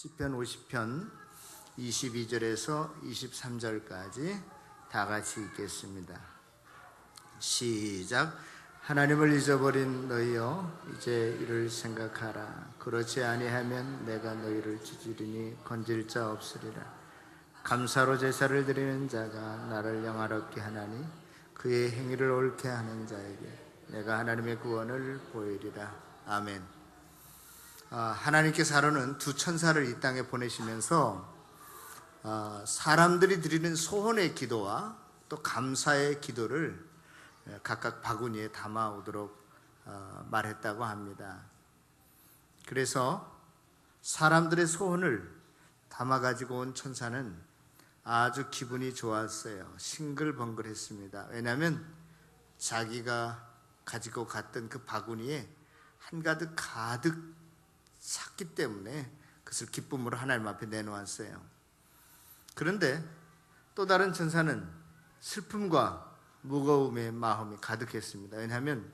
시편 50편 22절에서 23절까지 다 같이 읽겠습니다. 시작. 하나님을 잊어버린 너희여, 이제 이를 생각하라. 그렇지 아니하면 내가 너희를 찢으리니 건질 자 없으리라. 감사로 제사를 드리는 자가 나를 영화롭게 하나니 그의 행위를 옳게 하는 자에게 내가 하나님의 구원을 보이리라. 아멘. 하나님께서 하루는 두 천사를 이 땅에 보내시면서 사람들이 드리는 소원의 기도와 또 감사의 기도를 각각 바구니에 담아오도록 말했다고 합니다. 그래서 사람들의 소원을 담아가지고 온 천사는 아주 기분이 좋았어요. 싱글벙글했습니다. 왜냐하면 자기가 가지고 갔던 그 바구니에 한가득 가득 찼기 때문에 그것을 기쁨으로 하나님 앞에 내놓았어요. 그런데 또 다른 천사는 슬픔과 무거움의 마음이 가득했습니다. 왜냐하면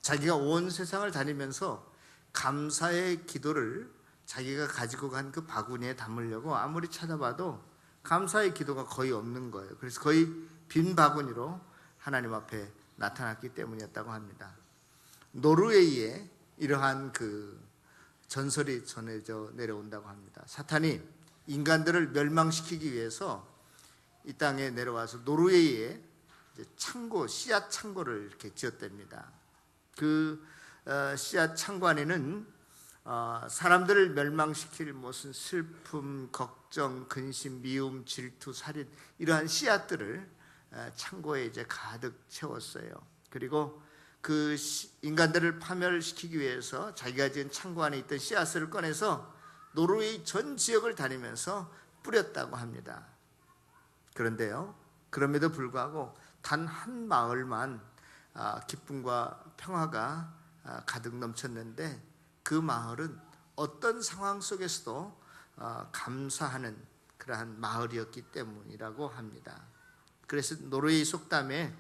자기가 온 세상을 다니면서 감사의 기도를 자기가 가지고 간 그 바구니에 담으려고 아무리 찾아봐도 감사의 기도가 거의 없는 거예요. 그래서 거의 빈 바구니로 하나님 앞에 나타났기 때문이었다고 합니다. 노르웨이에 이러한 그 전설이 전해져 내려온다고 합니다. 사탄이 인간들을 멸망시키기 위해서 이 땅에 내려와서 노르웨이에 창고, 씨앗 창고를 이렇게 지었답니다. 그 씨앗 창고 안에는 사람들을 멸망시킬 무슨 슬픔, 걱정, 근심, 미움, 질투, 살인 이러한 씨앗들을 창고에 이제 가득 채웠어요. 그리고 그 인간들을 파멸시키기 위해서 자기가 지은 창고 안에 있던 씨앗을 꺼내서 노르웨이 전 지역을 다니면서 뿌렸다고 합니다. 그런데요, 그럼에도 불구하고 단 한 마을만 기쁨과 평화가 가득 넘쳤는데 그 마을은 어떤 상황 속에서도 감사하는 그러한 마을이었기 때문이라고 합니다. 그래서 노르웨이 속담에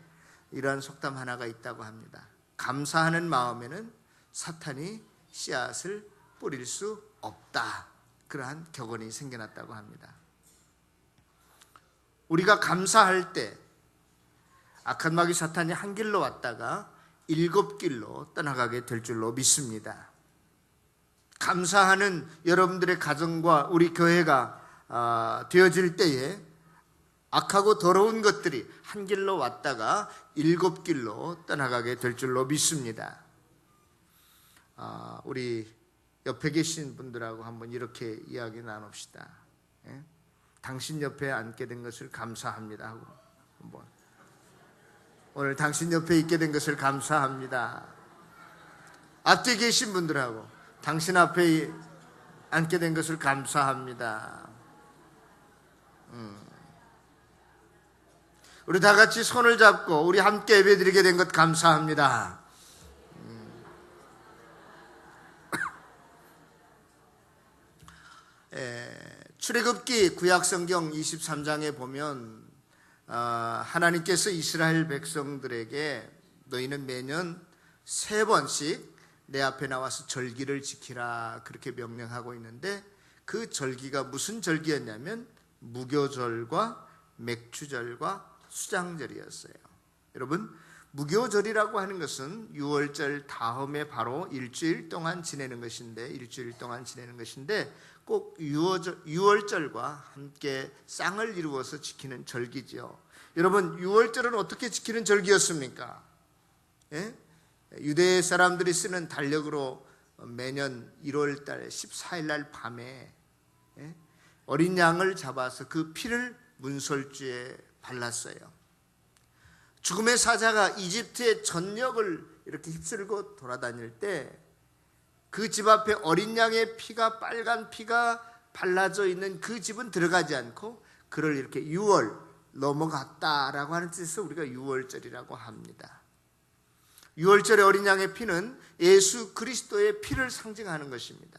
이러한 속담 하나가 있다고 합니다. 감사하는 마음에는 사탄이 씨앗을 뿌릴 수 없다. 그러한 격언이 생겨났다고 합니다. 우리가 감사할 때 악한 마귀 사탄이 한 길로 왔다가 7길로 떠나가게 될 줄로 믿습니다. 감사하는 여러분들의 가정과 우리 교회가 되어질 때에 악하고 더러운 것들이 한 길로 왔다가 7길로 떠나가게 될 줄로 믿습니다. 우리 옆에 계신 분들하고 한번 이렇게 이야기 나눕시다. 예? 당신 옆에 앉게 된 것을 감사합니다 하고 한번. 오늘 당신 옆에 있게 된 것을 감사합니다. 앞뒤 계신 분들하고 당신 앞에 앉게 된 것을 감사합니다. 우리 다 같이 손을 잡고 우리 함께 예배드리게 된 것 감사합니다. 출애굽기 구약성경 23장에 보면 하나님께서 이스라엘 백성들에게 너희는 매년 3번씩 내 앞에 나와서 절기를 지키라 그렇게 명령하고 있는데 그 절기가 무슨 절기였냐면 무교절과 맥주절과 수장절이었어요. 여러분, 무교절이라고 하는 것은 6월절 다음에 바로 일주일 동안 지내는 것인데 꼭 6월절과 함께 쌍을 이루어서 지키는 절기죠. 여러분, 6월절은 어떻게 지키는 절기였습니까? 예? 유대 사람들이 쓰는 달력으로 매년 1월달 14일날 밤에 어린 양을 잡아서 그 피를 문설주에 발랐어요. 죽음의 사자가 이집트의 전역을 이렇게 휩쓸고 돌아다닐 때 그 집 앞에 어린 양의 피가, 빨간 피가 발라져 있는 그 집은 들어가지 않고 그를 이렇게 6월 넘어갔다라고 하는 뜻에서 우리가 6월절이라고 합니다. 6월절의 어린 양의 피는 예수 그리스도의 피를 상징하는 것입니다.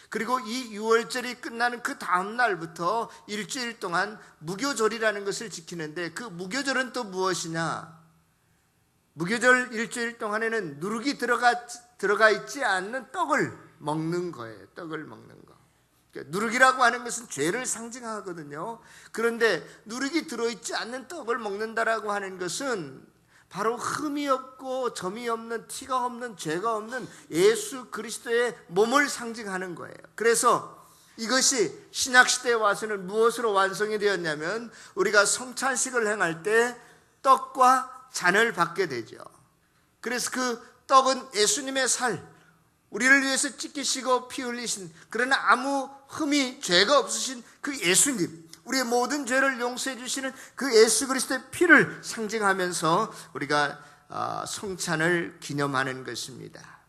그리고 이 6월절이 끝나는 그 다음 날부터 일주일 동안 무교절이라는 것을 지키는데 그 무교절은 또 무엇이냐? 무교절 일주일 동안에는 누룩이 들어가 있지 않는 떡을 먹는 거예요. 떡을 먹는 거. 누룩이라고 하는 것은 죄를 상징하거든요. 그런데 누룩이 들어있지 않는 떡을 먹는다라고 하는 것은 바로 흠이 없고 점이 없는, 티가 없는, 죄가 없는 예수 그리스도의 몸을 상징하는 거예요. 그래서 이것이 신약시대에 와서는 무엇으로 완성이 되었냐면, 우리가 성찬식을 행할 때 떡과 잔을 받게 되죠. 그래서 그 떡은 예수님의 살, 우리를 위해서 찢기시고 피 흘리신, 그러나 아무 흠이, 죄가 없으신 그 예수님, 우리의 모든 죄를 용서해 주시는 그 예수 그리스도의 피를 상징하면서 우리가 성찬을 기념하는 것입니다.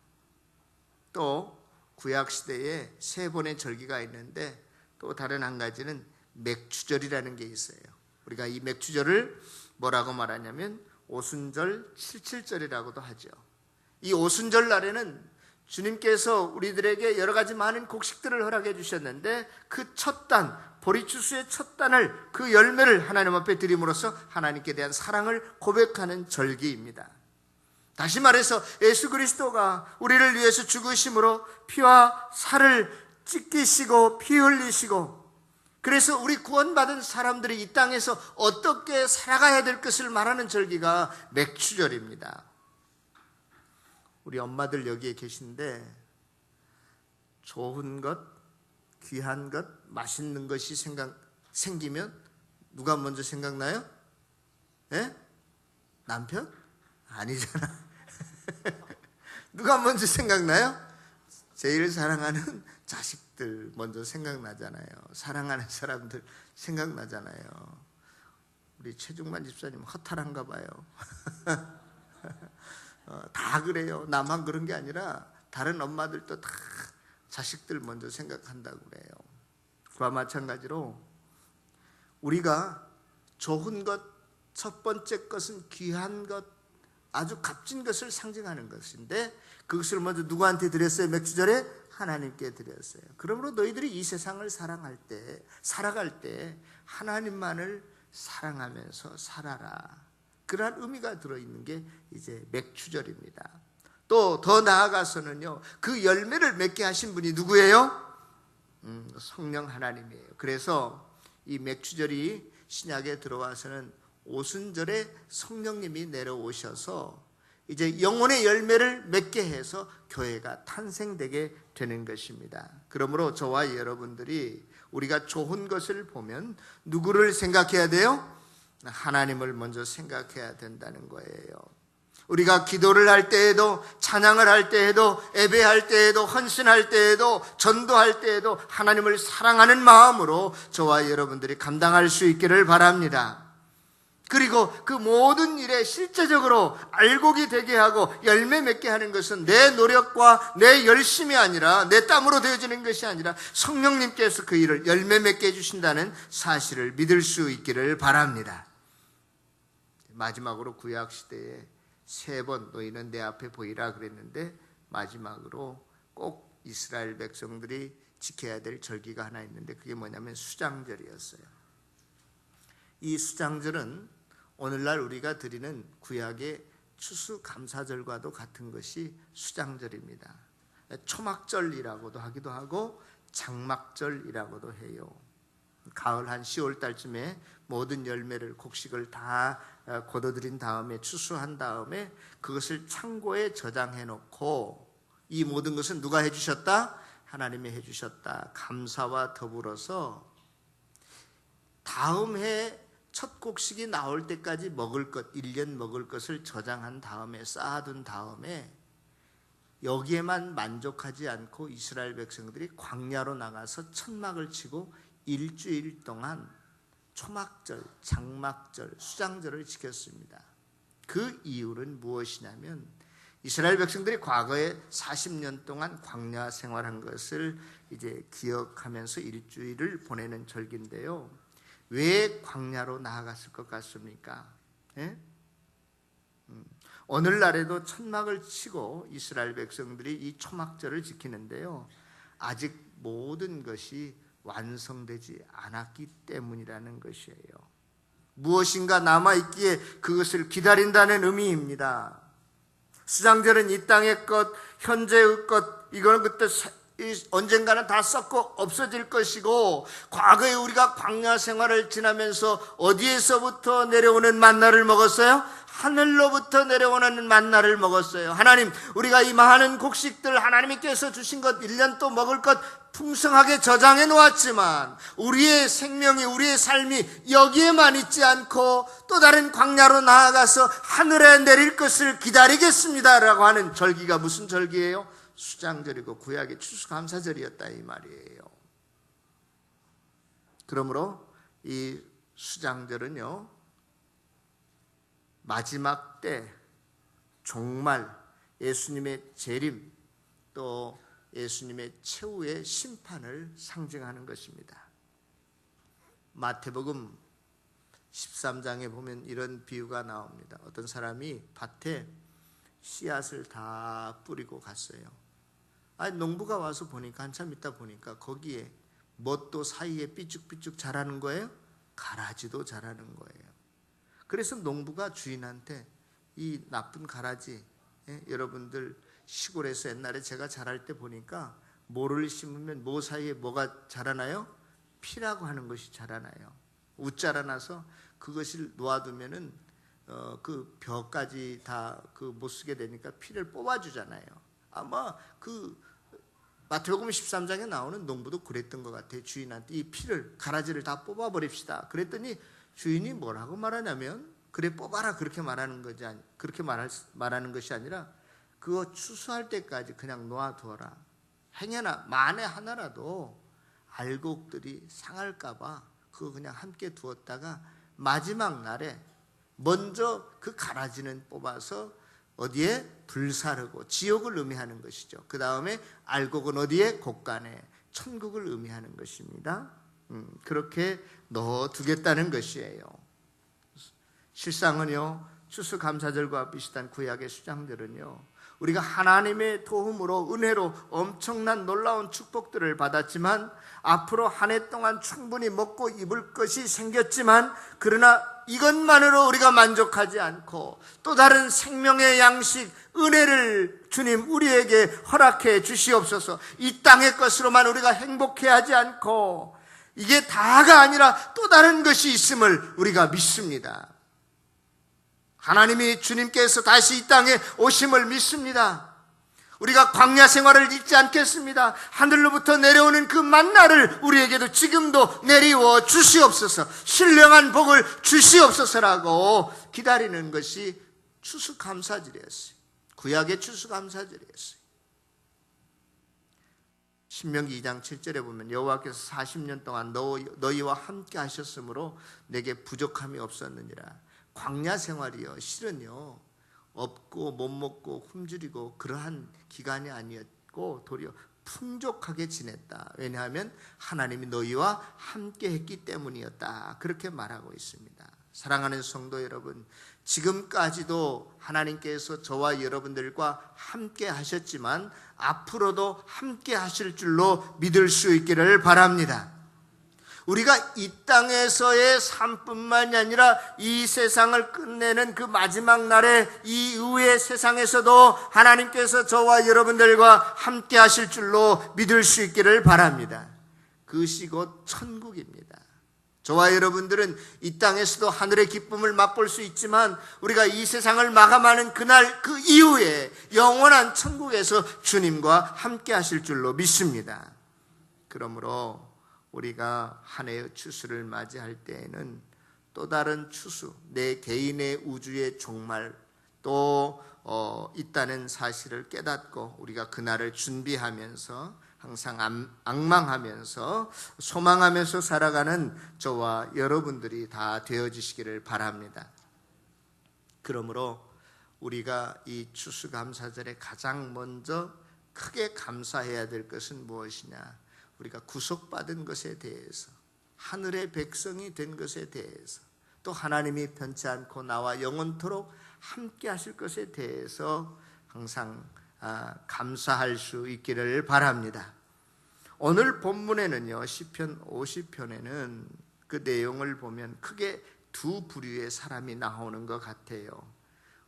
또 구약시대에 3번의 절기가 있는데, 또 다른 한 가지는 맥추절이라는 게 있어요. 우리가 이 맥추절을 뭐라고 말하냐면 오순절 77절이라고도 하죠. 이 오순절 날에는 주님께서 우리들에게 여러 가지 많은 곡식들을 허락해 주셨는데, 그 첫 단, 보리추수의 첫 단을, 그 열매를 하나님 앞에 드림으로써 하나님께 대한 사랑을 고백하는 절기입니다. 다시 말해서 예수 그리스도가 우리를 위해서 죽으심으로 피와 살을 찢기시고 피 흘리시고, 그래서 우리 구원받은 사람들이 이 땅에서 어떻게 살아가야 될 것을 말하는 절기가 맥추절입니다. 우리 엄마들 여기에 계신데, 좋은 것, 귀한 것, 맛있는 것이 생기면 누가 먼저 생각나요? 예? 남편? 아니잖아. 누가 먼저 생각나요? 제일 사랑하는 자식들 먼저 생각나잖아요. 사랑하는 사람들 생각나잖아요. 우리 최중만 집사님 허탈한가 봐요. 다 그래요. 나만 그런 게 아니라 다른 엄마들도 다 자식들 먼저 생각한다고 그래요. 그와 마찬가지로 우리가 좋은 것, 첫 번째 것은 귀한 것, 아주 값진 것을 상징하는 것인데, 그것을 먼저 누구한테 드렸어요? 맥주절에 하나님께 드렸어요. 그러므로 너희들이 이 세상을 살아갈 때 하나님만을 사랑하면서 살아라, 그러한 의미가 들어있는 게 이제 맥추절입니다. 또 더 나아가서는요, 그 열매를 맺게 하신 분이 누구예요? 성령 하나님이에요. 그래서 이 맥추절이 신약에 들어와서는 오순절에 성령님이 내려오셔서 이제 영혼의 열매를 맺게 해서 교회가 탄생되게 되는 것입니다. 그러므로 저와 여러분들이 우리가 좋은 것을 보면 누구를 생각해야 돼요? 하나님을 먼저 생각해야 된다는 거예요. 우리가 기도를 할 때에도, 찬양을 할 때에도, 예배할 때에도, 헌신할 때에도, 전도할 때에도 하나님을 사랑하는 마음으로 저와 여러분들이 감당할 수 있기를 바랍니다. 그리고 그 모든 일에 실제적으로 알곡이 되게 하고 열매 맺게 하는 것은 내 노력과 내 열심이 아니라, 내 땀으로 되어지는 것이 아니라 성령님께서 그 일을 열매 맺게 해주신다는 사실을 믿을 수 있기를 바랍니다. 마지막으로 구약시대에 3번 너희는 내 앞에 보이라 그랬는데, 마지막으로 꼭 이스라엘 백성들이 지켜야 될 절기가 하나 있는데, 그게 뭐냐면 수장절이었어요. 이 수장절은 오늘날 우리가 드리는 구약의 추수감사절과도 같은 것이 수장절입니다. 초막절이라고도 하기도 하고 장막절이라고도 해요. 가을 한 10월 달쯤에 모든 열매를, 곡식을 다 거둬들인 다음에, 추수한 다음에 그것을 창고에 저장해 놓고, 이 모든 것은 누가 해주셨다? 하나님이 해주셨다. 감사와 더불어서 다음 해 첫 곡식이 나올 때까지 먹을 것, 1년 먹을 것을 저장한 다음에, 쌓아둔 다음에, 여기에만 만족하지 않고 이스라엘 백성들이 광야로 나가서 천막을 치고 일주일 동안 초막절, 장막절, 수장절을 지켰습니다. 그 이유는 무엇이냐면, 이스라엘 백성들이 과거에 40년 동안 광야 생활한 것을 이제 기억하면서 일주일을 보내는 절기인데요. 왜 광야로 나아갔을 것 같습니까? 예? 오늘날에도 천막을 치고 이스라엘 백성들이 이 초막절을 지키는데요, 아직 모든 것이 완성되지 않았기 때문이라는 것이에요. 무엇인가 남아있기에 그것을 기다린다는 의미입니다. 수장절은 이 땅의 것, 현재의 것, 이걸 그때 언젠가는 다 썩고 없어질 것이고, 과거에 우리가 광야 생활을 지나면서 어디에서부터 내려오는 만나를 먹었어요? 하늘로부터 내려오는 만나를 먹었어요. 하나님, 우리가 이 많은 곡식들 하나님께서 주신 것 1년 또 먹을 것 풍성하게 저장해 놓았지만 우리의 생명이, 우리의 삶이 여기에만 있지 않고 또 다른 광야로 나아가서 하늘에 내릴 것을 기다리겠습니다라고 하는 절기가 무슨 절기예요? 수장절이고 구약의 추수감사절이었다 이 말이에요. 그러므로 이 수장절은요, 마지막 때 종말, 예수님의 재림, 또 예수님의 최후의 심판을 상징하는 것입니다. 마태복음 13장에 보면 이런 비유가 나옵니다. 어떤 사람이 밭에 씨앗을 다 뿌리고 갔어요. 농부가 와서 보니까, 한참 있다 보니까 거기에 뭣도 사이에 삐죽삐죽 자라는 거예요? 가라지도 자라는 거예요. 그래서 농부가 주인한테 이 나쁜 가라지, 여러분들 시골에서 옛날에 제가 자랄 때 보니까 모를 심으면 모 사이에 뭐가 자라나요? 피라고 하는 것이 자라나요. 웃자라나서 그것을 놓아두면은 그 벼까지 다 못 쓰게 되니까 피를 뽑아주잖아요. 아마 그 마태복음 13장에 나오는 농부도 그랬던 것 같아요. 주인한테 이 피를, 가라지를 다 뽑아버립시다. 그랬더니 주인이 뭐라고 말하냐면, 그래 뽑아라 그렇게 말하는 거지, 그렇게 말하는 것이 아니라 그거 추수할 때까지 그냥 놓아두어라. 행여나 만에 하나라도 알곡들이 상할까봐 그거 그냥 함께 두었다가 마지막 날에 먼저 그 가라지는 뽑아서 어디에? 불사르고 지옥을 의미하는 것이죠. 그 다음에 알곡은 어디에? 곳간에 천국을 의미하는 것입니다. 그렇게 넣어두겠다는 것이에요. 실상은요, 추수감사절과 비슷한 구약의 수장절은요, 우리가 하나님의 도움으로, 은혜로 엄청난 놀라운 축복들을 받았지만, 앞으로 한 해 동안 충분히 먹고 입을 것이 생겼지만, 그러나 이것만으로 우리가 만족하지 않고 또 다른 생명의 양식, 은혜를 주님 우리에게 허락해 주시옵소서. 이 땅의 것으로만 우리가 행복해 하지 않고 이게 다가 아니라 또 다른 것이 있음을 우리가 믿습니다. 하나님이, 주님께서 다시 이 땅에 오심을 믿습니다. 우리가 광야 생활을 잊지 않겠습니다. 하늘로부터 내려오는 그 만나를 우리에게도 지금도 내리워 주시옵소서, 신령한 복을 주시옵소서라고 기다리는 것이 추수감사절이었어요. 구약의 추수감사절이었어요. 신명기 2장 7절에 보면 여호와께서 40년 동안 너희와 함께 하셨으므로 내게 부족함이 없었느니라. 광야 생활이요, 실은요, 없고 못 먹고 굶주리고 그러한 기간이 아니었고 도리어 풍족하게 지냈다. 왜냐하면 하나님이 너희와 함께 했기 때문이었다. 그렇게 말하고 있습니다. 사랑하는 성도 여러분, 지금까지도 하나님께서 저와 여러분들과 함께 하셨지만 앞으로도 함께 하실 줄로 믿을 수 있기를 바랍니다. 우리가 이 땅에서의 삶뿐만이 아니라 이 세상을 끝내는 그 마지막 날에 이후의 세상에서도 하나님께서 저와 여러분들과 함께 하실 줄로 믿을 수 있기를 바랍니다. 그것이 곧 천국입니다. 저와 여러분들은 이 땅에서도 하늘의 기쁨을 맛볼 수 있지만 우리가 이 세상을 마감하는 그날, 그 이후에 영원한 천국에서 주님과 함께 하실 줄로 믿습니다. 그러므로 우리가 한 해의 추수를 맞이할 때에는 또 다른 추수, 내 개인의 우주의 종말 또 있다는 사실을 깨닫고 우리가 그날을 준비하면서 항상 앙망하면서 소망하면서 살아가는 저와 여러분들이 다 되어지시기를 바랍니다. 그러므로 우리가 이 추수감사절에 가장 먼저 크게 감사해야 될 것은 무엇이냐? 우리가 구속받은 것에 대해서, 하늘의 백성이 된 것에 대해서, 또 하나님이 변치 않고 나와 영원토록 함께 하실 것에 대해서 항상 감사할 수 있기를 바랍니다. 오늘 본문에는요, 시편 50편에는 그 내용을 보면 크게 두 부류의 사람이 나오는 것 같아요.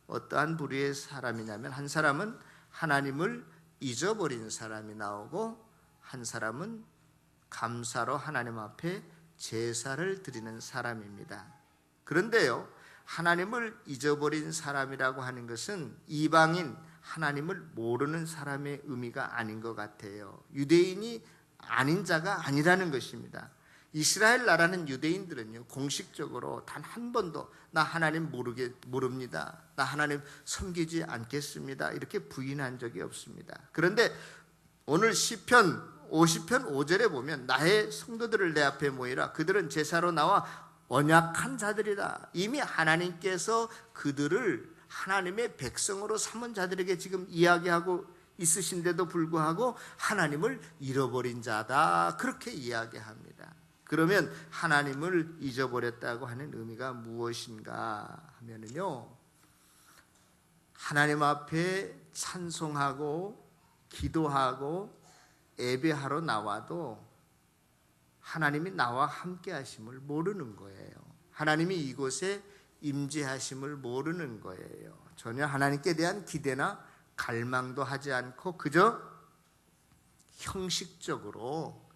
어떠한 부류의 사람이냐면, 한 사람은 하나님을 잊어버린 사람이 나오고 한 사람은 감사로 하나님 앞에 제사를 드리는 사람입니다. 그런데요, 하나님을 잊어버린 사람이라고 하는 것은 이방인, 하나님을 모르는 사람의 의미가 아닌 것 같아요. 유대인이 아닌 자가 아니라는 것입니다. 이스라엘 나라는 유대인들은요, 공식적으로 단 한 번도 나 하나님 모릅니다, 나 하나님 섬기지 않겠습니다, 이렇게 부인한 적이 없습니다. 그런데 오늘 시편 50편 5절에 보면 나의 성도들을 내 앞에 모이라, 그들은 제사로 나와 언약한 자들이다. 이미 하나님께서 그들을 하나님의 백성으로 삼은 자들에게 지금 이야기하고 있으신데도 불구하고 하나님을 잃어버린 자다, 그렇게 이야기합니다. 그러면 하나님을 잊어버렸다고 하는 의미가 무엇인가 하면은요, 하나님 앞에 찬송하고 기도하고 예배하러 나와도 하나님이 나와 함께 하심을 모르는 거예요. 하나님이 이곳에 임재하심을 모르는 거예요. 전혀 하나님께 대한 기대나 갈망도 하지 않고 그저 형식적으로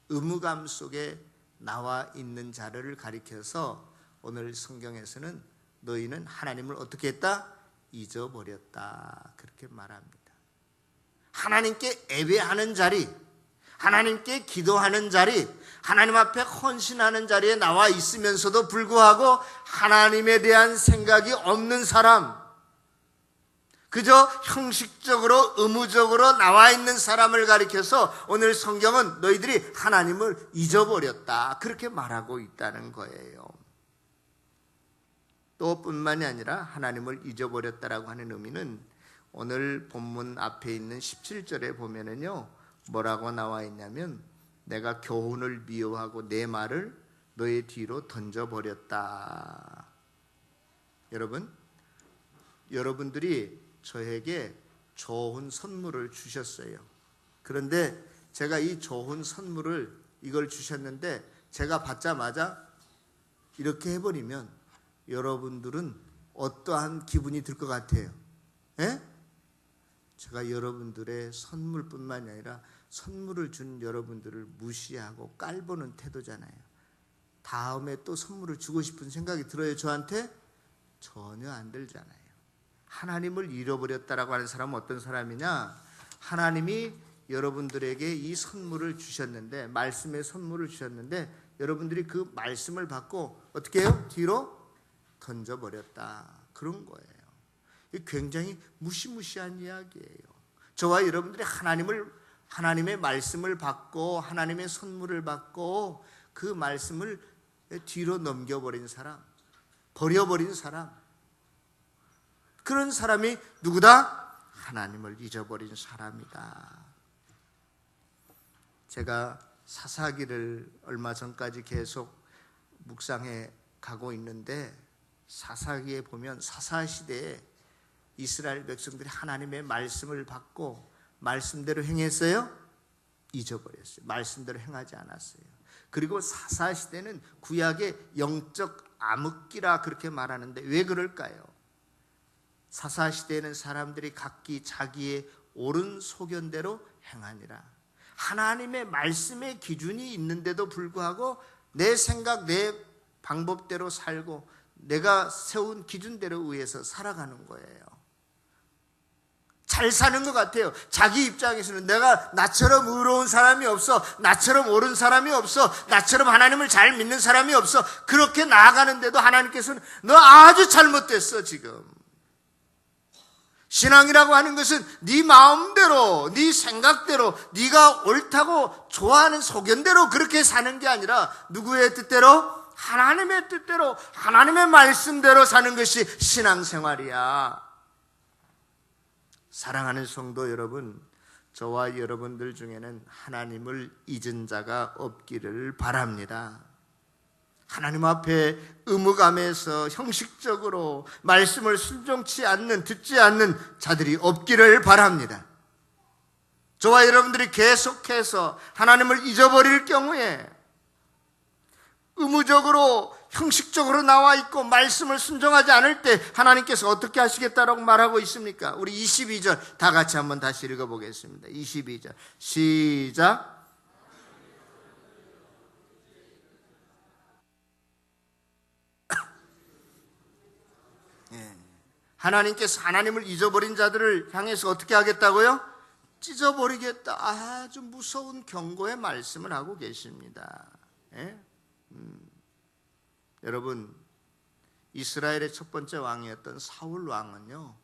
의무감 속에 나와 있는 자를 가리켜서 오늘 성경에서는 너희는 하나님을 어떻게 했다? 잊어버렸다, 그렇게 말합니다. 하나님께 예배하는 자리, 하나님께 기도하는 자리, 하나님 앞에 헌신하는 자리에 나와 있으면서도 불구하고 하나님에 대한 생각이 없는 사람, 그저 형식적으로 의무적으로 나와 있는 사람을 가리켜서 오늘 성경은 너희들이 하나님을 잊어버렸다, 그렇게 말하고 있다는 거예요. 또 뿐만이 아니라 하나님을 잊어버렸다라고 하는 의미는 오늘 본문 앞에 있는 17절에 보면은요, 뭐라고 나와 있냐면 내가 교훈을 미워하고 내 말을 너의 뒤로 던져버렸다. 여러분들이 저에게 좋은 선물을 주셨어요. 그런데 제가 이 좋은 선물을 이걸 주셨는데 제가 받자마자 이렇게 해버리면 여러분들은 어떠한 기분이 들 것 같아요? 예? 제가 여러분들의 선물뿐만이 아니라 선물을 준 여러분들을 무시하고 깔보는 태도잖아요. 다음에 또 선물을 주고 싶은 생각이 들어요, 저한테? 전혀 안 들잖아요. 하나님을 잃어버렸다라고 하는 사람은 어떤 사람이냐? 하나님이 여러분들에게 이 선물을 주셨는데, 말씀의 선물을 주셨는데 여러분들이 그 말씀을 받고 어떻게 해요? 뒤로 던져버렸다, 그런 거예요. 굉장히 무시무시한 이야기예요. 저와 여러분들이 하나님의 말씀을 받고 하나님의 선물을 받고 그 말씀을 뒤로 넘겨버린 사람, 버려버린 사람, 그런 사람이 누구다? 하나님을 잊어버린 사람이다. 제가 사사기를 얼마 전까지 계속 묵상해 가고 있는데, 사사기에 보면 사사시대에 이스라엘 백성들이 하나님의 말씀을 받고 말씀대로 행했어요? 잊어버렸어요. 말씀대로 행하지 않았어요. 그리고 사사시대는 구약의 영적 암흑기라 그렇게 말하는데 왜 그럴까요? 사사시대에는 사람들이 각기 자기의 옳은 소견대로 행하니라. 하나님의 말씀의 기준이 있는데도 불구하고 내 생각, 내 방법대로 살고 내가 세운 기준대로 의해서 살아가는 거예요. 잘 사는 것 같아요. 자기 입장에서는 내가 나처럼 의로운 사람이 없어, 나처럼 옳은 사람이 없어, 나처럼 하나님을 잘 믿는 사람이 없어, 그렇게 나아가는데도 하나님께서는 너 아주 잘못됐어. 지금 신앙이라고 하는 것은 네 마음대로, 네 생각대로, 네가 옳다고 좋아하는 소견대로 그렇게 사는 게 아니라 누구의 뜻대로? 하나님의 뜻대로, 하나님의 말씀대로 사는 것이 신앙생활이야. 사랑하는 성도 여러분, 저와 여러분들 중에는 하나님을 잊은 자가 없기를 바랍니다. 하나님 앞에 의무감에서 형식적으로 말씀을 순종치 않는, 듣지 않는 자들이 없기를 바랍니다. 저와 여러분들이 계속해서 하나님을 잊어버릴 경우에 의무적으로 형식적으로 나와 있고 말씀을 순종하지 않을 때 하나님께서 어떻게 하시겠다라고 말하고 있습니까? 우리 22절 다 같이 한번 다시 읽어보겠습니다. 22절 시작. 하나님께서 하나님을 잊어버린 자들을 향해서 어떻게 하겠다고요? 찢어버리겠다. 아주 무서운 경고의 말씀을 하고 계십니다. 예? 여러분, 이스라엘의 첫 번째 왕이었던 사울 왕은요,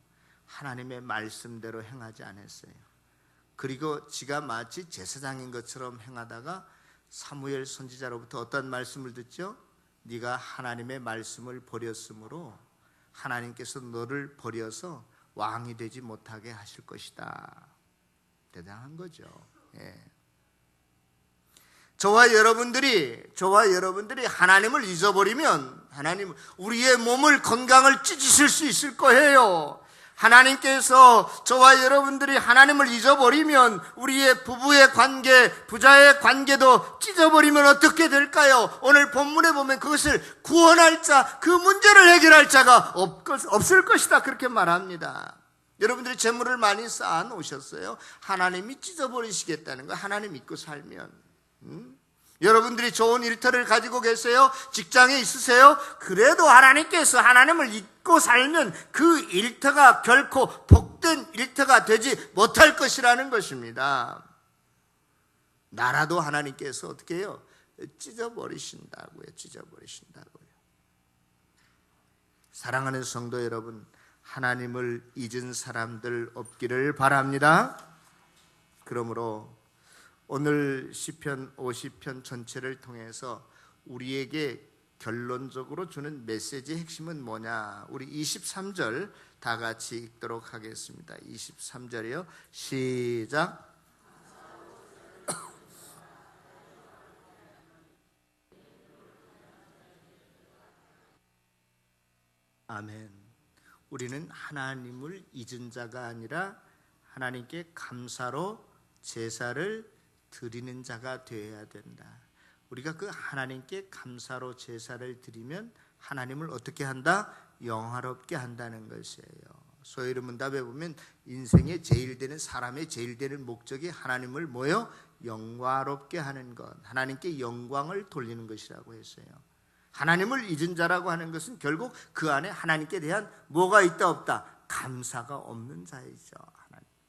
하나님의 말씀대로 행하지 않았어요. 그리고 지가 마치 제사장인 것처럼 행하다가 사무엘 선지자로부터 어떤 말씀을 듣죠? 네가 하나님의 말씀을 버렸으므로 하나님께서 너를 버려서 왕이 되지 못하게 하실 것이다. 대단한 거죠. 예. 저와 여러분들이 하나님을 잊어버리면 하나님 우리의 몸을 건강을 찢으실 수 있을 거예요. 하나님께서 저와 여러분들이 하나님을 잊어버리면 우리의 부부의 관계, 부자의 관계도 찢어버리면 어떻게 될까요? 오늘 본문에 보면 그것을 구원할 자, 그 문제를 해결할 자가 없을 것이다, 그렇게 말합니다. 여러분들이 재물을 많이 쌓아 놓으셨어요. 하나님이 찢어버리시겠다는 거, 하나님 믿고 살면. 여러분들이 좋은 일터를 가지고 계세요? 직장에 있으세요? 그래도 하나님께서 하나님을 잊고 살면 그 일터가 결코 복된 일터가 되지 못할 것이라는 것입니다. 나라도 하나님께서 어떻게 해요? 찢어버리신다고요. 사랑하는 성도 여러분, 하나님을 잊은 사람들 없기를 바랍니다. 그러므로 오늘 시편 50편 전체를 통해서 우리에게 결론적으로 주는 메시지의 핵심은 뭐냐? 우리 23절 다 같이 읽도록 하겠습니다. 23절이요. 시작. 아멘. 우리는 하나님을 잊은 자가 아니라 하나님께 감사로 제사를 드리는 자가 되어야 된다. 우리가 그 하나님께 감사로 제사를 드리면 하나님을 어떻게 한다? 영화롭게 한다는 것이에요. 소요리 문답에 보면 인생의 제일 되는, 사람의 제일 되는 목적이 하나님을 뭐요? 영화롭게 하는 것, 하나님께 영광을 돌리는 것이라고 했어요. 하나님을 잊은 자라고 하는 것은 결국 그 안에 하나님께 대한 뭐가 있다 없다? 감사가 없는 자이죠.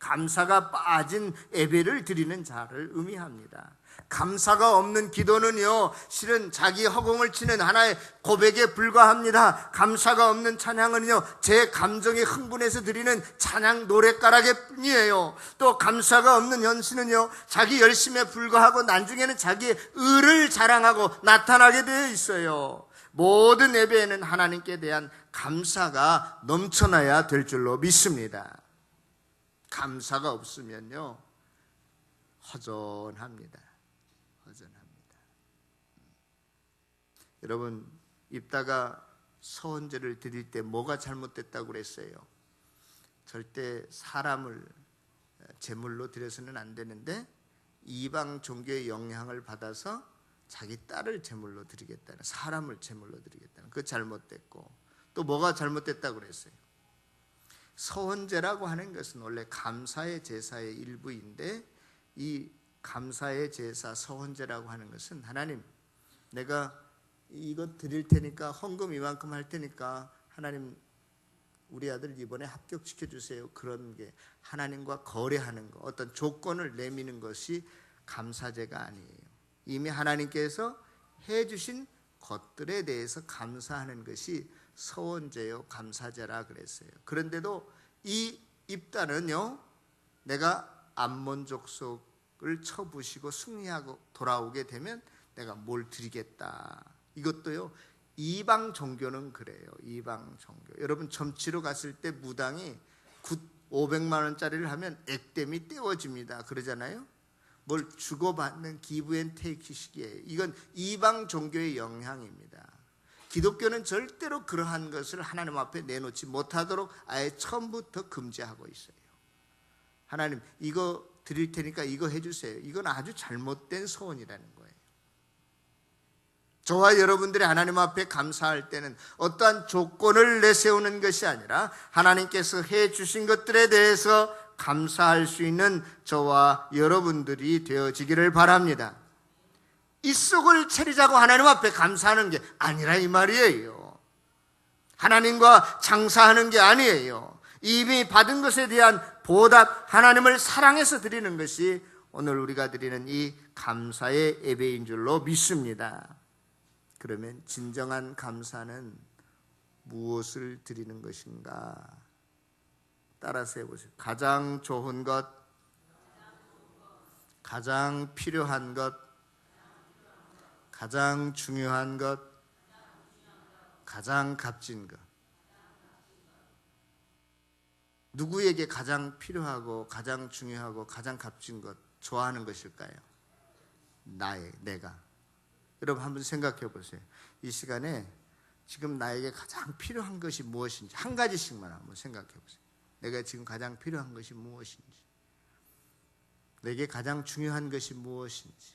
감사가 빠진 예배를 드리는 자를 의미합니다. 감사가 없는 기도는요, 실은 자기 허공을 치는 하나의 고백에 불과합니다. 감사가 없는 찬양은요, 제 감정에 흥분해서 드리는 찬양 노랫가락의 뿐이에요. 또 감사가 없는 헌신은요, 자기 열심에 불과하고 나중에는 자기의 의를 자랑하고 나타나게 되어 있어요. 모든 예배에는 하나님께 대한 감사가 넘쳐나야 될 줄로 믿습니다. 감사가 없으면요, 허전합니다. 여러분, 입다가 서원제를 드릴 때 뭐가 잘못됐다고 그랬어요? 절대 사람을 제물로 드려서는 안 되는데 이방 종교의 영향을 받아서 자기 딸을 제물로 드리겠다는, 사람을 제물로 드리겠다는, 그거 잘못됐고, 또 뭐가 잘못됐다고 그랬어요? 서원제라고 하는 것은 원래 감사의 제사의 일부인데, 이 감사의 제사 서원제라고 하는 것은 하나님, 내가 이거 드릴 테니까, 헌금 이만큼 할 테니까 하나님 우리 아들 이번에 합격시켜 주세요, 그런 게 하나님과 거래하는 거, 어떤 조건을 내미는 것이 감사제가 아니에요. 이미 하나님께서 해주신 것들에 대해서 감사하는 것이 서원제요 감사제라 그랬어요. 그런데도 이 입단은요, 내가 암몬 족속을 쳐부시고 승리하고 돌아오게 되면 내가 뭘 드리겠다. 이것도요, 이방 종교는 그래요. 이방 종교. 여러분, 점치러 갔을 때 무당이 500만 원짜리를 하면 액땜이 떼워집니다, 그러잖아요. 뭘 주고받는 기브앤테이크식이에요. 이건 이방 종교의 영향입니다. 기독교는 절대로 그러한 것을 하나님 앞에 내놓지 못하도록 아예 처음부터 금지하고 있어요. 하나님, 이거 드릴 테니까 이거 해주세요. 이건 아주 잘못된 소원이라는 거예요. 저와 여러분들이 하나님 앞에 감사할 때는 어떠한 조건을 내세우는 것이 아니라 하나님께서 해주신 것들에 대해서 감사할 수 있는 저와 여러분들이 되어지기를 바랍니다. 이 속을 차리자고 하나님 앞에 감사하는 게 아니라 이 말이에요. 하나님과 장사하는 게 아니에요. 이미 받은 것에 대한 보답, 하나님을 사랑해서 드리는 것이 오늘 우리가 드리는 이 감사의 예배인 줄로 믿습니다. 그러면 진정한 감사는 무엇을 드리는 것인가? 따라서 해보세요. 가장 좋은 것, 가장 필요한 것, 가장 중요한 것, 가장 값진 것. 누구에게 가장 필요하고 가장 중요하고 가장 값진 것 좋아하는 것일까요? 내가. 여러분 한번 생각해 보세요. 이 시간에 지금 나에게 가장 필요한 것이 무엇인지 한 가지씩만 한번 생각해 보세요. 내가 지금 가장 필요한 것이 무엇인지, 내게 가장 중요한 것이 무엇인지,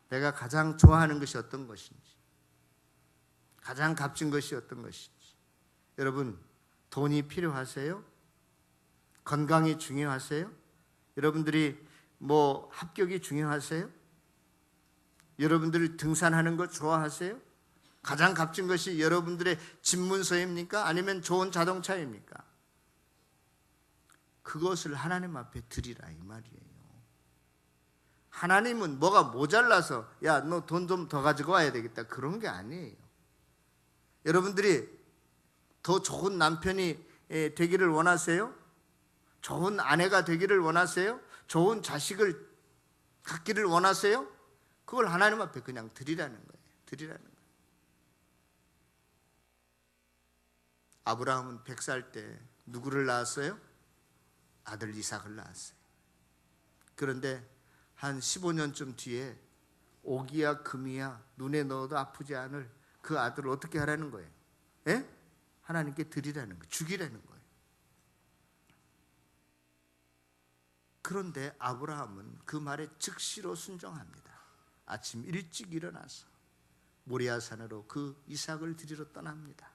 내가 가장 좋아하는 것이 어떤 것인지, 가장 값진 것이 어떤 것인지. 여러분, 돈이 필요하세요? 건강이 중요하세요? 여러분들이 합격이 중요하세요? 여러분들이 등산하는 것 좋아하세요? 가장 값진 것이 여러분들의 집문서입니까? 아니면 좋은 자동차입니까? 그것을 하나님 앞에 드리라 이 말이에요. 하나님은 뭐가 모자라서 야, 너 돈 좀 더 가지고 와야 되겠다 그런 게 아니에요. 여러분들이 더 좋은 남편이 되기를 원하세요? 좋은 아내가 되기를 원하세요? 좋은 자식을 갖기를 원하세요? 그걸 하나님 앞에 그냥 드리라는 거예요. 드리라는 거예요. 아브라함은 100살 때 누구를 낳았어요? 아들 이삭을 낳았어요. 그런데 한 15년쯤 뒤에 오기야 금이야 눈에 넣어도 아프지 않을 그 아들을 어떻게 하라는 거예요? 예? 하나님께 드리라는 거예요. 죽이라는 거예요. 그런데 아브라함은 그 말에 즉시로 순종합니다. 아침 일찍 일어나서 모리아산으로 그 이삭을 드리러 떠납니다.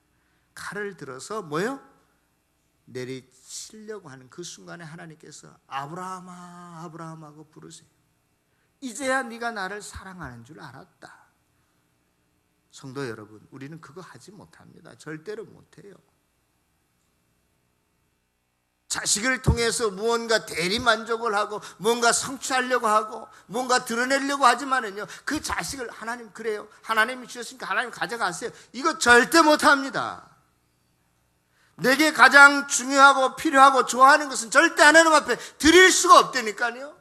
칼을 들어서 내리치려고 하는 그 순간에 하나님께서 아브라함아 아브라함 하고 부르세요. 이제야 네가 나를 사랑하는 줄 알았다. 성도 여러분, 우리는 그거 하지 못합니다. 절대로 못해요. 자식을 통해서 무언가 대리만족을 하고 뭔가 성취하려고 하고 뭔가 드러내려고 하지만은요, 그 자식을 하나님 그래요, 하나님이 주셨으니까 하나님 가져가세요, 이거 절대 못합니다. 내게 가장 중요하고 필요하고 좋아하는 것은 절대 하나님 앞에 드릴 수가 없다니까요.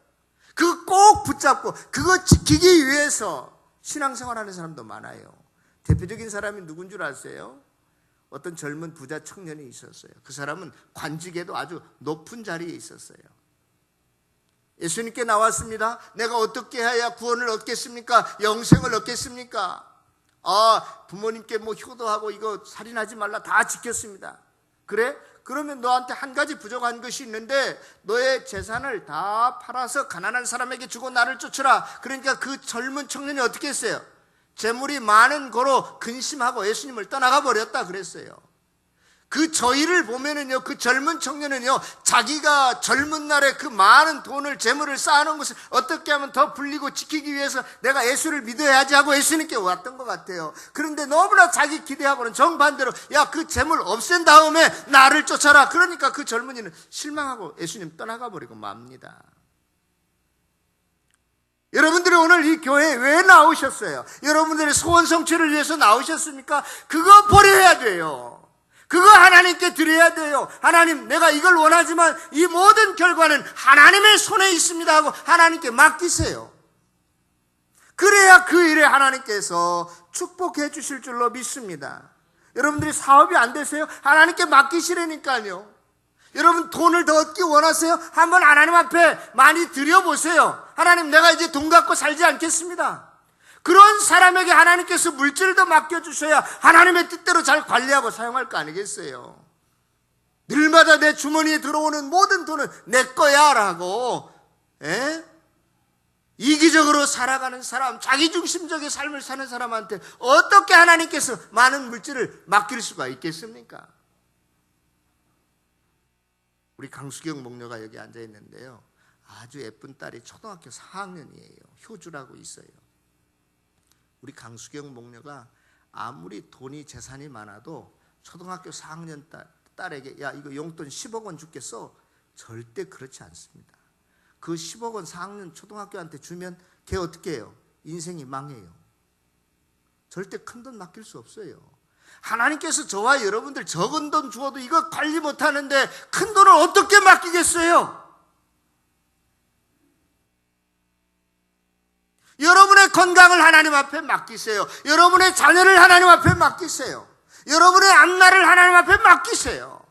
그거 꼭 붙잡고 그거 지키기 위해서 신앙생활하는 사람도 많아요. 대표적인 사람이 누군 줄 아세요? 어떤 젊은 부자 청년이 있었어요. 그 사람은 관직에도 아주 높은 자리에 있었어요. 예수님께 나왔습니다. 내가 어떻게 해야 구원을 얻겠습니까? 영생을 얻겠습니까? 부모님께 효도하고 이거 살인하지 말라 다 지켰습니다. 그래? 그러면 너한테 한 가지 부족한 것이 있는데 너의 재산을 다 팔아서 가난한 사람에게 주고 나를 쫓으라. 그러니까 그 젊은 청년이 어떻게 했어요? 재물이 많은 고로 근심하고 예수님을 떠나가 버렸다 그랬어요. 그 저희를 보면은요, 그 젊은 청년은요, 자기가 젊은 날에 그 많은 돈을 재물을 쌓아놓은 것을 어떻게 하면 더 불리고 지키기 위해서 내가 예수를 믿어야지 하고 예수님께 왔던 것 같아요. 그런데 너무나 자기 기대하고는 정반대로 야, 그 재물 없앤 다음에 나를 쫓아라. 그러니까 그 젊은이는 실망하고 예수님 떠나가 버리고 맙니다. 여러분들이 오늘 이 교회에 왜 나오셨어요? 여러분들의 소원 성취를 위해서 나오셨습니까? 그거 버려야 돼요. 그거 하나님께 드려야 돼요. 하나님, 내가 이걸 원하지만 이 모든 결과는 하나님의 손에 있습니다 하고 하나님께 맡기세요. 그래야 그 일에 하나님께서 축복해 주실 줄로 믿습니다. 여러분들이 사업이 안 되세요? 하나님께 맡기시라니까요. 여러분 돈을 더 얻기 원하세요? 한번 하나님 앞에 많이 드려보세요. 하나님, 내가 이제 돈 갖고 살지 않겠습니다. 그런 사람에게 하나님께서 물질을 더 맡겨주셔야 하나님의 뜻대로 잘 관리하고 사용할 거 아니겠어요? 늘마다 내 주머니에 들어오는 모든 돈은 내 거야 라고 이기적으로 살아가는 사람, 자기중심적인 삶을 사는 사람한테 어떻게 하나님께서 많은 물질을 맡길 수가 있겠습니까? 우리 강수경 목녀가 여기 앉아 있는데요, 아주 예쁜 딸이 초등학교 4학년이에요. 효주라고 있어요. 우리 강수경 목녀가 아무리 돈이 재산이 많아도 초등학교 4학년 딸에게 야 이거 용돈 10억 원 줄겠어? 절대 그렇지 않습니다. 그 10억 원 4학년 초등학교한테 주면 걔 어떻게 해요? 인생이 망해요. 절대 큰 돈 맡길 수 없어요. 하나님께서 저와 여러분들 적은 돈 주어도 이거 관리 못하는데 큰 돈을 어떻게 맡기겠어요? 여러분의 건강을 하나님 앞에 맡기세요. 여러분의 자녀를 하나님 앞에 맡기세요. 여러분의 앞날을 하나님 앞에 맡기세요.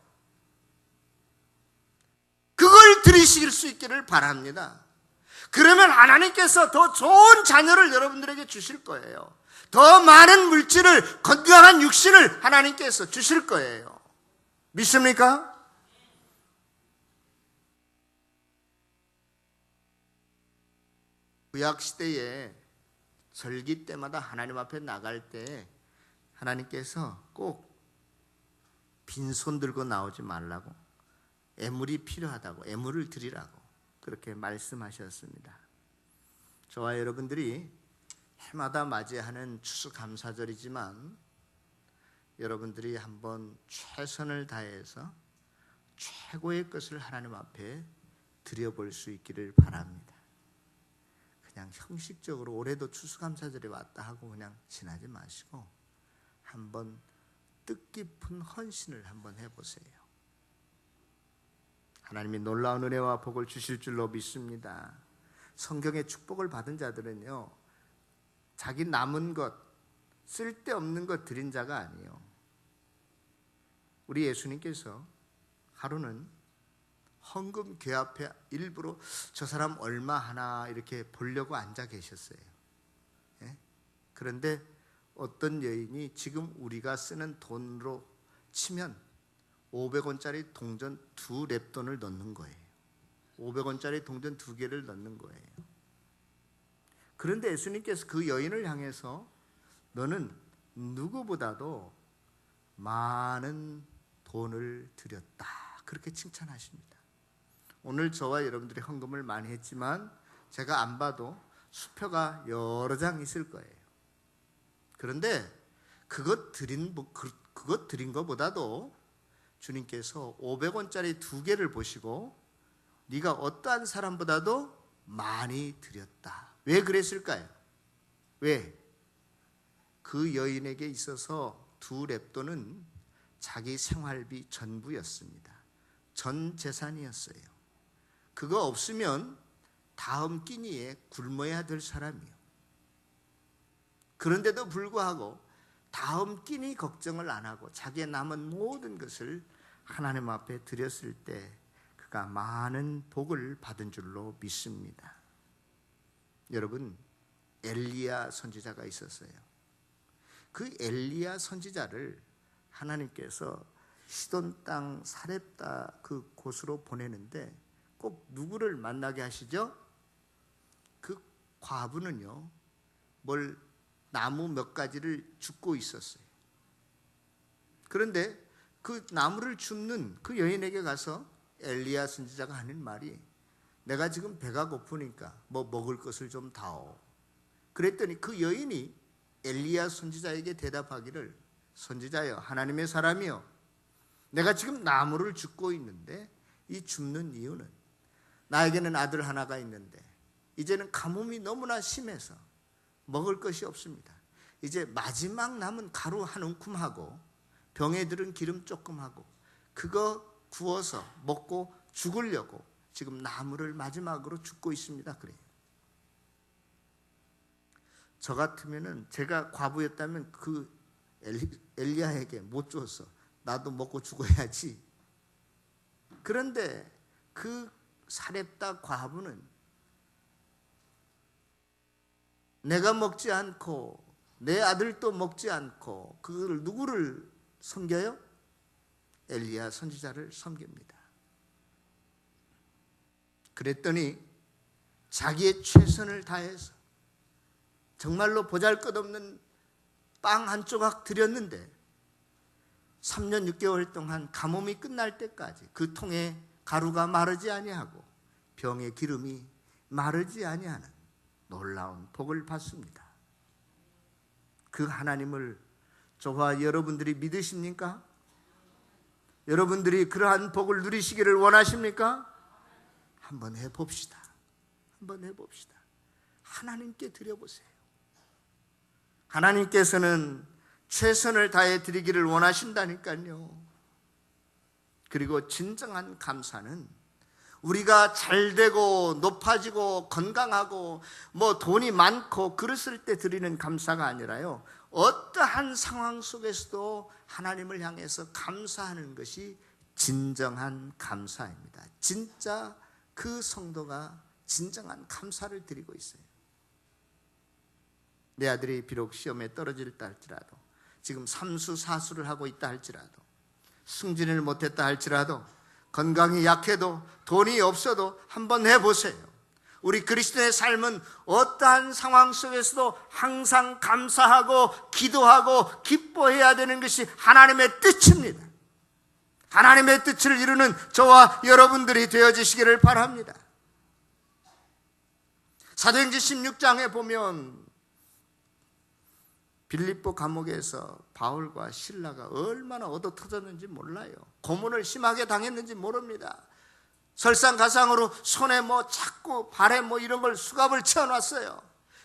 그걸 드리실 수 있기를 바랍니다. 그러면 하나님께서 더 좋은 자녀를 여러분들에게 주실 거예요. 더 많은 물질을, 건강한 육신을 하나님께서 주실 거예요. 믿습니까? 구약시대에 절기 때마다 하나님 앞에 나갈 때 하나님께서 꼭 빈손 들고 나오지 말라고, 애물이 필요하다고, 애물을 드리라고 그렇게 말씀하셨습니다. 저와 여러분들이 해마다 맞이하는 추수감사절이지만 여러분들이 한번 최선을 다해서 최고의 것을 하나님 앞에 드려볼 수 있기를 바랍니다. 그냥 형식적으로 올해도 추수감사절이 왔다 하고 그냥 지나지 마시고 한번 뜻깊은 헌신을 한번 해보세요. 하나님이 놀라운 은혜와 복을 주실 줄로 믿습니다. 성경의 축복을 받은 자들은요, 자기 남은 것, 쓸데없는 것 드린 자가 아니에요. 우리 예수님께서 하루는 헌금 궤 앞에 일부러 저 사람 얼마 하나 이렇게 보려고 앉아 계셨어요. 예? 그런데 어떤 여인이 지금 우리가 쓰는 돈으로 치면 500원짜리 동전 2랩돈을 넣는 거예요. 500원짜리 동전 2개를 넣는 거예요. 그런데 예수님께서 그 여인을 향해서 너는 누구보다도 많은 돈을 드렸다, 그렇게 칭찬하십니다. 오늘 저와 여러분들이 헌금을 많이 했지만 제가 안 봐도 수표가 여러 장 있을 거예요. 그런데 그것 드린 것보다도 주님께서 500원짜리 2개를 보시고 네가 어떠한 사람보다도 많이 드렸다. 왜 그랬을까요? 왜? 그 여인에게 있어서 2랩돈은 자기 생활비 전부였습니다. 전 재산이었어요. 그거 없으면 다음 끼니에 굶어야 될 사람이요. 그런데도 불구하고 다음 끼니 걱정을 안 하고 자기의 남은 모든 것을 하나님 앞에 드렸을 때 그가 많은 복을 받은 줄로 믿습니다. 여러분, 엘리야 선지자가 있었어요. 그 엘리야 선지자를 하나님께서 시돈 땅 사렙다 그 곳으로 보내는데 꼭 누구를 만나게 하시죠? 그 과부는요, 나무 몇 가지를 줍고 있었어요. 그런데 그 나무를 줍는 그 여인에게 가서 엘리야 선지자가 하는 말이 내가 지금 배가 고프니까 뭐 먹을 것을 좀 다오. 그랬더니 그 여인이 엘리야 선지자에게 대답하기를 선지자여, 하나님의 사람이여, 내가 지금 나무를 줍고 있는데 이 줍는 이유는 나에게는 아들 하나가 있는데 이제는 가뭄이 너무나 심해서 먹을 것이 없습니다. 이제 마지막 남은 가루 한 움큼하고 병에 들은 기름 조금 하고 그거 구워서 먹고 죽으려고 지금 나무를 마지막으로 줍고 있습니다. 그래요. 저 같으면은 제가 과부였다면 그 엘리야에게 못 줬어. 나도 먹고 죽어야지. 그런데 그 사렙다 과부는 내가 먹지 않고 내 아들도 먹지 않고 그걸 누구를 섬겨요? 엘리야 선지자를 섬깁니다. 그랬더니 자기의 최선을 다해서 정말로 보잘것없는 빵 한 조각 드렸는데 3년 6개월 동안 가뭄이 끝날 때까지 그 통에 가루가 마르지 아니하고 병의 기름이 마르지 아니하는 놀라운 복을 받습니다. 그 하나님을 저와 여러분들이 믿으십니까? 여러분들이 그러한 복을 누리시기를 원하십니까? 한번 해봅시다. 한번 해봅시다. 하나님께 드려보세요. 하나님께서는 최선을 다해 드리기를 원하신다니까요. 그리고 진정한 감사는 우리가 잘되고 높아지고 건강하고 돈이 많고 그랬을 때 드리는 감사가 아니라요, 어떠한 상황 속에서도 하나님을 향해서 감사하는 것이 진정한 감사입니다. 진짜 그 성도가 진정한 감사를 드리고 있어요. 내 아들이 비록 시험에 떨어질다 할지라도, 지금 삼수사수를 하고 있다 할지라도, 승진을 못했다 할지라도, 건강이 약해도 돈이 없어도 한번 해보세요. 우리 그리스도의 삶은 어떠한 상황 속에서도 항상 감사하고 기도하고 기뻐해야 되는 것이 하나님의 뜻입니다. 하나님의 뜻을 이루는 저와 여러분들이 되어지시기를 바랍니다. 사도행전 16장에 보면 빌립보 감옥에서 바울과 실라가 얼마나 얻어 터졌는지 몰라요. 고문을 심하게 당했는지 모릅니다. 설상가상으로 손에 잡고 발에 이런 걸 수갑을 채워놨어요.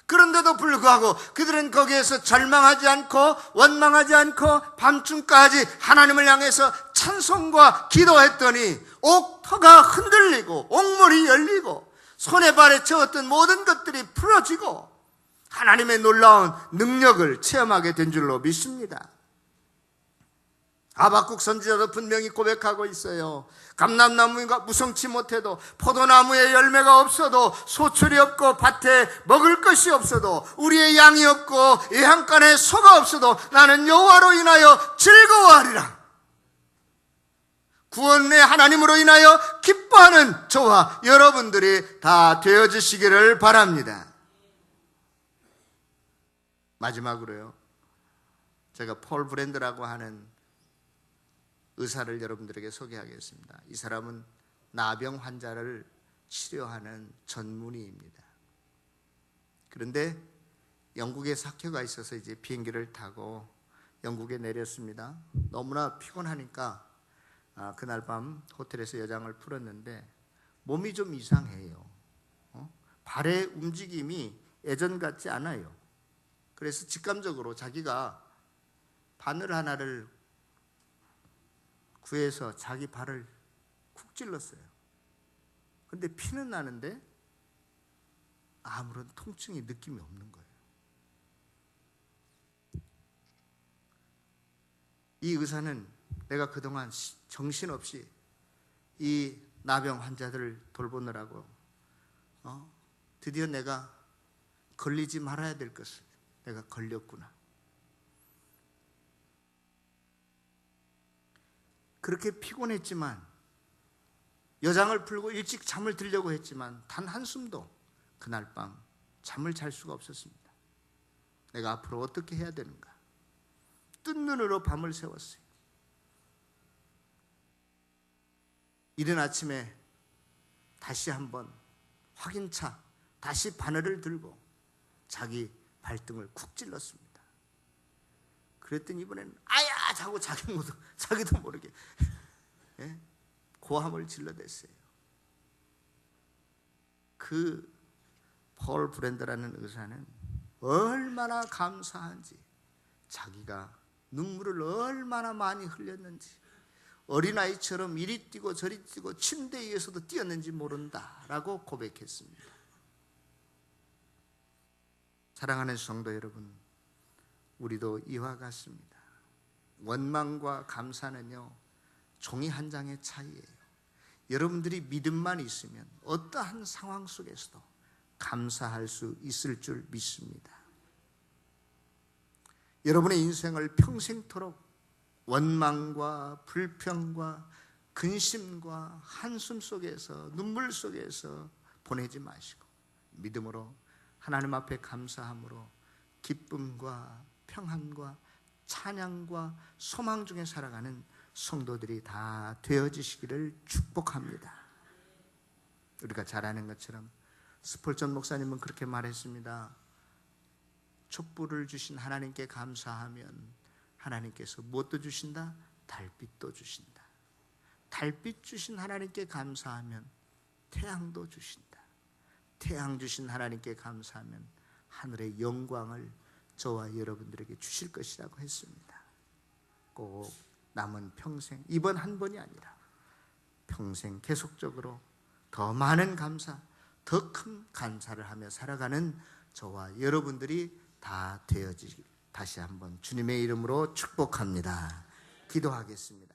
그런데도 불구하고 그들은 거기에서 절망하지 않고 원망하지 않고 밤중까지 하나님을 향해서 찬송과 기도했더니 옥터가 흔들리고 옥문이 열리고 손에 발에 채웠던 모든 것들이 풀어지고 하나님의 놀라운 능력을 체험하게 된 줄로 믿습니다. 하박국 선지자도 분명히 고백하고 있어요. 감람나무가 무성치 못해도, 포도나무에 열매가 없어도, 소출이 없고 밭에 먹을 것이 없어도, 우리의 양이 없고 예향간에 소가 없어도 나는 여호와로 인하여 즐거워하리라. 구원의 하나님으로 인하여 기뻐하는 저와 여러분들이 다 되어주시기를 바랍니다. 마지막으로요, 제가 폴 브랜드라고 하는 의사를 여러분들에게 소개하겠습니다. 이 사람은 나병 환자를 치료하는 전문의입니다. 그런데 영국에 사표가 있어서 이제 비행기를 타고 영국에 내렸습니다. 너무나 피곤하니까 그날 밤 호텔에서 여장을 풀었는데 몸이 좀 이상해요. 발의 움직임이 예전 같지 않아요. 그래서 직감적으로 자기가 바늘 하나를 구해서 자기 발을 쿡 찔렀어요. 근데 피는 나는데 아무런 통증이 느낌이 없는 거예요. 이 의사는 내가 그동안 정신없이 이 나병 환자들을 돌보느라고 드디어 내가 걸리지 말아야 될 것을 내가 걸렸구나. 그렇게 피곤했지만, 여장을 풀고 일찍 잠을 들려고 했지만 단 한숨도 그날 밤 잠을 잘 수가 없었습니다. 내가 앞으로 어떻게 해야 되는가. 뜬 눈으로 밤을 새웠어요. 이른 아침에 다시 한번 확인차, 다시 바늘을 들고 자기 발등을 쿡 찔렀습니다. 그랬더니 이번에는 아야! 하고 자기도 모르게 고함을 질러댔어요. 그 폴 브랜드라는 의사는 얼마나 감사한지, 자기가 눈물을 얼마나 많이 흘렸는지, 어린아이처럼 이리 뛰고 저리 뛰고 침대 위에서도 뛰었는지 모른다라고 고백했습니다. 사랑하는 성도 여러분, 우리도 이와 같습니다. 원망과 감사는요, 종이 한 장의 차이예요. 여러분들이 믿음만 있으면 어떠한 상황 속에서도 감사할 수 있을 줄 믿습니다. 여러분의 인생을 평생토록 원망과 불평과 근심과 한숨 속에서, 눈물 속에서 보내지 마시고 믿음으로 하나님 앞에 감사함으로 기쁨과 평안과 찬양과 소망 중에 살아가는 성도들이 다 되어지시기를 축복합니다. 우리가 잘 아는 것처럼 스폴전 목사님은 그렇게 말했습니다. 촛불을 주신 하나님께 감사하면 하나님께서 무엇도 주신다? 달빛도 주신다. 달빛 주신 하나님께 감사하면 태양도 주신다. 태양 주신 하나님께 감사하면 하늘의 영광을 저와 여러분들에게 주실 것이라고 했습니다. 꼭 남은 평생, 이번 한 번이 아니라 평생 계속적으로 더 많은 감사, 더 큰 감사를 하며 살아가는 저와 여러분들이 다 되어지길 다시 한번 주님의 이름으로 축복합니다. 기도하겠습니다.